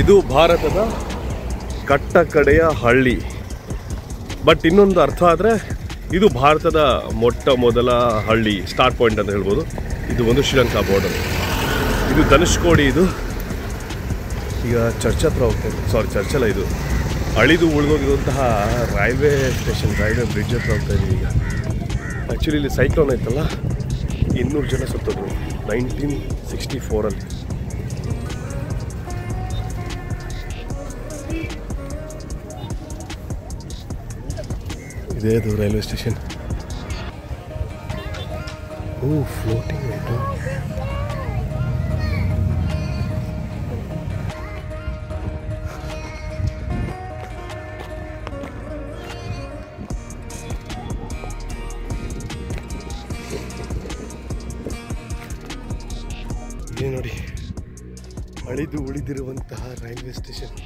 ಇದು ಭಾರತದ ಕಟ್ಟ ಕಡೆಯ ಹಳ್ಳಿ. ಬಟ್ ಇನ್ನೊಂದು ಅರ್ಥ ಆದರೆ ಇದು ಭಾರತದ ಮೊಟ್ಟ ಮೊದಲ ಹಳ್ಳಿ, ಸ್ಟಾರ್ಟ್ ಪಾಯಿಂಟ್ ಅಂತ ಹೇಳ್ಬೋದು. ಇದು ಒಂದು ಶ್ರೀಲಂಕಾ ಬಾರ್ಡರ್. ಇದು ಧನುಷ್ಕೋಡಿ. ಇದು ಈಗ ಚರ್ಚ್ ಹತ್ರ ಹೋಗ್ತಾ ಇದೆ. ಸಾರಿ, ಚರ್ಚ್ ಅಲ್ಲ, ಇದು ಅಳಿದು ಉಳಿದೋಗಿರುವಂತಹ ರೈಲ್ವೆ ಸ್ಟೇಷನ್, ರೈಲ್ವೆ ಬ್ರಿಡ್ಜ್ ಹತ್ರ ಹೋಗ್ತಾ ಇದೀವಿ ಈಗ. ಆ್ಯಕ್ಚುಲಿ ಇಲ್ಲಿ ಸೈಕ್ಲೋನ್ ಆಯ್ತಲ್ಲ, 200 ಜನ ಸತ್ತೋದ್ರು 1964ಅಲ್ಲಿ. ಇದೇ ಅದು ರೈಲ್ವೆ ಸ್ಟೇಷನ್. ಓ, ಫ್ಲೋಟಿಂಗ್ ಆಯಿತು. ಇದೇ ನೋಡಿ, ಅಳಿದು ಉಳಿದಿರುವಂತಹ ರೈಲ್ವೆ ಸ್ಟೇಷನ್.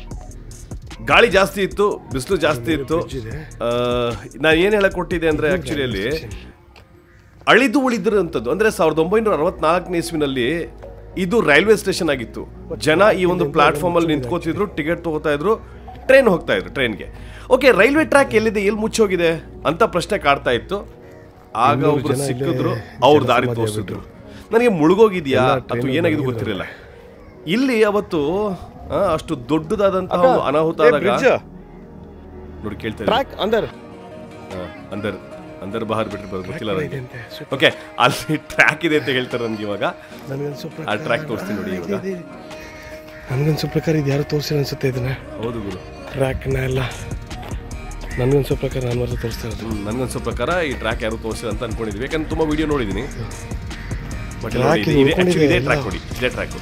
ಗಾಳಿ ಜಾಸ್ತಿ ಇತ್ತು, ಬಿಸಿಲು ಜಾಸ್ತಿ ಇತ್ತು. ನಾನು ಏನು ಹೇಳಕ್ ಕೊಟ್ಟಿದ್ದೆ ಅಂದರೆ ಆ್ಯಕ್ಚುಲಿ ಅಲ್ಲಿ ಅಳಿದು ಉಳಿದಿರುವಂಥದ್ದು ಅಂದರೆ 1964ನೇ ಇಸ್ವಿನಲ್ಲಿ ಇದು ರೈಲ್ವೆ ಸ್ಟೇಷನ್ ಆಗಿತ್ತು. ಜನ ಈ ಒಂದು ಪ್ಲಾಟ್ಫಾರ್ಮಲ್ಲಿ ನಿಂತ್ಕೋತಿದ್ರು, ಟಿಕೆಟ್ ತೊಗೋತಾ ಇದ್ರು, ಟ್ರೈನ್ ಹೋಗ್ತಾ ಇದ್ರು ಟ್ರೈನ್ಗೆ. ಓಕೆ, ರೈಲ್ವೆ ಟ್ರ್ಯಾಕ್ ಎಲ್ಲಿದೆ, ಎಲ್ಲಿ ಮುಚ್ಚೋಗಿದೆ ಅಂತ ಪ್ರಶ್ನೆ ಕಾಡ್ತಾ ಇತ್ತು. ಆಗ ಒಬ್ರು ಸಿಕ್ಕಿದ್ರು, ಅವ್ರ ದಾರಿ ತೋರಿಸಿದ್ರು. ನನಗೆ ಮುಳುಗೋಗಿದ್ಯಾ ಅಥವಾ ಏನಾಗಿದ್ದು ಗೊತ್ತಿರಲಿಲ್ಲ. ಇಲ್ಲಿ ಅವತ್ತು ಅಷ್ಟು ದೊಡ್ಡದಾದಂತಹ ಅನಾಹುತ ಆದಾಗ ನೋಡಿ ಕೇಳ್ತಾ ಇದ್ದಾರೆ, ಅಂದರ್ ಬಹಾರ್ ಬಿಟ್ಟಿರ್ಬೋದು, ಗೊತ್ತಿಲ್ಲ ನನಗೆ. ಓಕೆ, ಅಲ್ಲಿ ಟ್ರ್ಯಾಕ್ ಇದೆ ಅಂತ ಹೇಳ್ತಾರೆ ನನಗೆ. ಇವಾಗ ಆ ಟ್ರ್ಯಾಕ್ ತೋರಿಸ್ತೀನಿ ನೋಡಿ. ಇವಾಗ ನನಗನ್ಸೋ ಪ್ರಕಾರ ಇದು ಯಾರು ತೋರಿಸಿಲ್ಲ ಅನ್ಸುತ್ತೆ ಇದನ್ನ. ಹೌದು ಗುರು, ಟ್ರ್ಯಾಕ್ನ ಎಲ್ಲ ನನಗನ್ಸೋ ಪ್ರಕಾರ ನಾನು ಮಾತ್ರ ತೋರಿಸ್ತಾ ಇರೋದು. ನನಗನ್ಸೋ ಪ್ರಕಾರ ಈ ಟ್ರ್ಯಾಕ್ ಯಾರು ತೋರಿಸಿಲ್ಲ ಅಂತ ಅನ್ಕೊಂಡಿದ್ವಿ, ಯಾಕಂದ್ರೆ ತುಂಬ ವಿಡಿಯೋ ನೋಡಿದ್ದೀನಿ. ಬಟ್ ಇದೇ ಟ್ರ್ಯಾಕ್ ನೋಡಿ, ಇದೇ ಟ್ರ್ಯಾಕ್.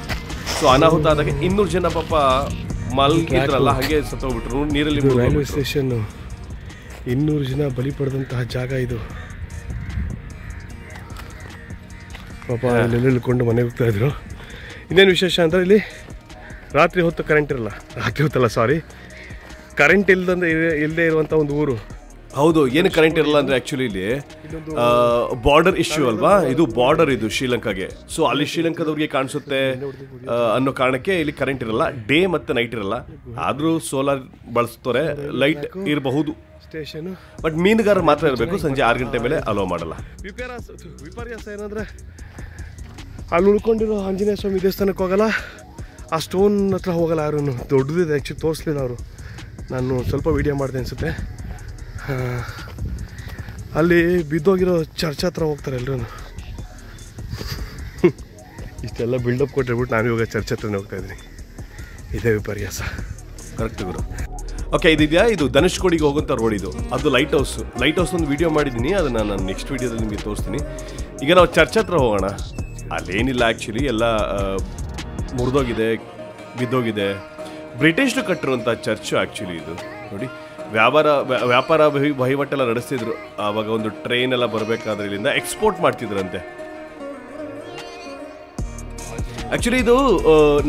ಸೊ ಅನಾಹುತ ಆದಾಗ 200 ಜನ ಪಾಪ ಮಲ್ಗಿದ್ರಲ್ಲ, ಹಾಗೆ ಸತ್ತೋಗ್ಬಿಟ್ರು ನೀರಲ್ಲಿ. ರೈಲ್ವೆ ಸ್ಟೇಷನ್ 200 ಜನ ಬಲಿ ಪಡೆದಂತಹ ಜಾಗ ಇದು. ಪಾಪ ಇಲ್ಲಿ ಇಳ್ಕೊಂಡು ಮನೆಗೆ ಹೋಗ್ತಾ ಇದ್ರು. ಇನ್ನೇನು ವಿಶೇಷ ಅಂದರೆ ಇಲ್ಲಿ ರಾತ್ರಿ ಹೊತ್ತು ಕರೆಂಟ್ ಇರಲ್ಲ. ರಾತ್ರಿ ಹೊತ್ತಲ್ಲ, ಸಾರಿ, ಕರೆಂಟ್ ಇಲ್ಲದೆ ಇರುವಂಥ ಒಂದು ಊರು. ಹೌದು, ಏನು ಕರೆಂಟ್ ಇರಲ್ಲ ಅಂದರೆ ಆ್ಯಕ್ಚುಲಿ ಇಲ್ಲಿ ಬಾರ್ಡರ್ ಇಶ್ಯೂ ಅಲ್ವಾ, ಇದು ಬಾರ್ಡರ್, ಇದು ಶ್ರೀಲಂಕಾಗೆ. ಸೊ ಅಲ್ಲಿ ಶ್ರೀಲಂಕಾದವ್ರಿಗೆ ಕಾಣಿಸುತ್ತೆ ಅನ್ನೋ ಕಾರಣಕ್ಕೆ ಇಲ್ಲಿ ಕರೆಂಟ್ ಇರಲ್ಲ. ಡೇ ಮತ್ತು ನೈಟ್ ಇರಲ್ಲ. ಆದರೂ ಸೋಲಾರ್ ಬಳಸ್ತಾರೆ, ಲೈಟ್ ಇರಬಹುದು ಸ್ಟೇಷನು. ಬಟ್ ಮೀನುಗಾರರು ಮಾತ್ರ ಇರಬೇಕು. ಸಂಜೆ 6 ಗಂಟೆ ಮೇಲೆ ಅಲೋ ಮಾಡಲ್ಲ. ವಿಪರ್ಯಾಸ ಏನಂದರೆ ಅಲ್ಲಿ ಉಳ್ಕೊಂಡಿರೋ ಆಂಜನೇಯ ಸ್ವಾಮಿ ದೇವಸ್ಥಾನಕ್ಕೆ ಹೋಗಲ್ಲ, ಆ ಸ್ಟೋನ್ ಹತ್ರ ಹೋಗಲ್ಲ ಯಾರೂ. ದೊಡ್ಡದಿದೆ, ಆ್ಯಕ್ಚುಲಿ ತೋರಿಸ್ಲಿಲ್ಲ ಅವರು. ನಾನು ಸ್ವಲ್ಪ ವೀಡಿಯೋ ಮಾಡಿದೆ ಅನಿಸುತ್ತೆ. ಅಲ್ಲಿ ಬಿದ್ದೋಗಿರೋ ಚರ್ಚ್ ಹತ್ರ ಹೋಗ್ತಾರೆ ಎಲ್ಲರೂ. ಇಷ್ಟೆಲ್ಲ ಬಿಲ್ಡಪ್ ಕೊಟ್ಟಿರ್ಬಿಟ್ಟು ನಾನು ಇವಾಗ ಚರ್ಚ್ ಹತ್ರನೇ ಹೋಗ್ತಾ ಇದ್ದೀನಿ. ಇದೇ ವಿಪರ್ಯಾಸ. ಕರೆಕ್ಟ್ ಗುರು. ಓಕೆ, ಇದಿದೆಯಾ, ಇದು ಧನುಷ್ಕೋಡಿಗೆ ಹೋಗುವಂಥ ರೋಡ್. ಇದು ಅದು ಲೈಟ್ ಹೌಸ್. ಲೈಟ್ ಹೌಸ್ ಒಂದು ವಿಡಿಯೋ ಮಾಡಿದ್ದೀನಿ, ಅದನ್ನು ನಾನು ನೆಕ್ಸ್ಟ್ ವೀಡಿಯೋದಲ್ಲಿ ನಿಮಗೆ ತೋರಿಸ್ತೀನಿ. ಈಗ ನಾವು ಚರ್ಚ್ ಹತ್ರ ಹೋಗೋಣ. ಅಲ್ಲೇನಿಲ್ಲ, ಆ್ಯಕ್ಚುಲಿ ಎಲ್ಲ ಮುರಿದೋಗಿದೆ, ಬಿದ್ದೋಗಿದೆ. ಬ್ರಿಟಿಷರು ಕಟ್ಟಿರುವಂಥ ಚರ್ಚು ಆ್ಯಕ್ಚುಲಿ ಇದು. ನೋಡಿ, ವ್ಯಾಪಾರ ವಹಿವಾಟೆಲ್ಲ ನಡೆಸ್ತಿದ್ರು. ಆವಾಗ ಒಂದು ಟ್ರೈನ್ ಎಲ್ಲ ಬರಬೇಕಾದ್ರೆ ಇಲ್ಲಿಂದ ಎಕ್ಸ್ಪೋರ್ಟ್ ಮಾಡ್ತಿದ್ರಂತೆ. ಆ್ಯಕ್ಚುಲಿ ಇದು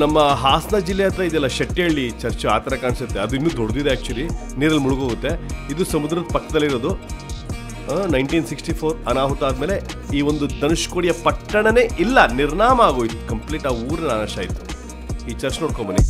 ನಮ್ಮ ಹಾಸನ ಜಿಲ್ಲೆ ಹತ್ರ ಇದೆಯಲ್ಲ, ಶೆಟ್ಟಿಹಳ್ಳಿ ಚರ್ಚು, ಆ ಥರ ಕಾಣಿಸುತ್ತೆ. ಅದು ಇನ್ನೂ ದೊಡ್ಡದಿದೆ ಆ್ಯಕ್ಚುಲಿ, ನೀರಲ್ಲಿ ಮುಳುಗೋಗುತ್ತೆ. ಇದು ಸಮುದ್ರದ ಪಕ್ಕದಲ್ಲಿರೋದು. 1964 ಅನಾಹುತ ಆದಮೇಲೆ ಈ ಒಂದು ಧನುಷ್ಕೋಡಿಯ ಪಟ್ಟಣನೇ ಇಲ್ಲ, ನಿರ್ನಾಮ ಆಗೋಯ್ತು ಕಂಪ್ಲೀಟ್. ಆ ಊರಿನ ನಾಶ ಆಯಿತು. ಈ ಚರ್ಚ್ ನೋಡ್ಕೊಂಬನ್ನಿ.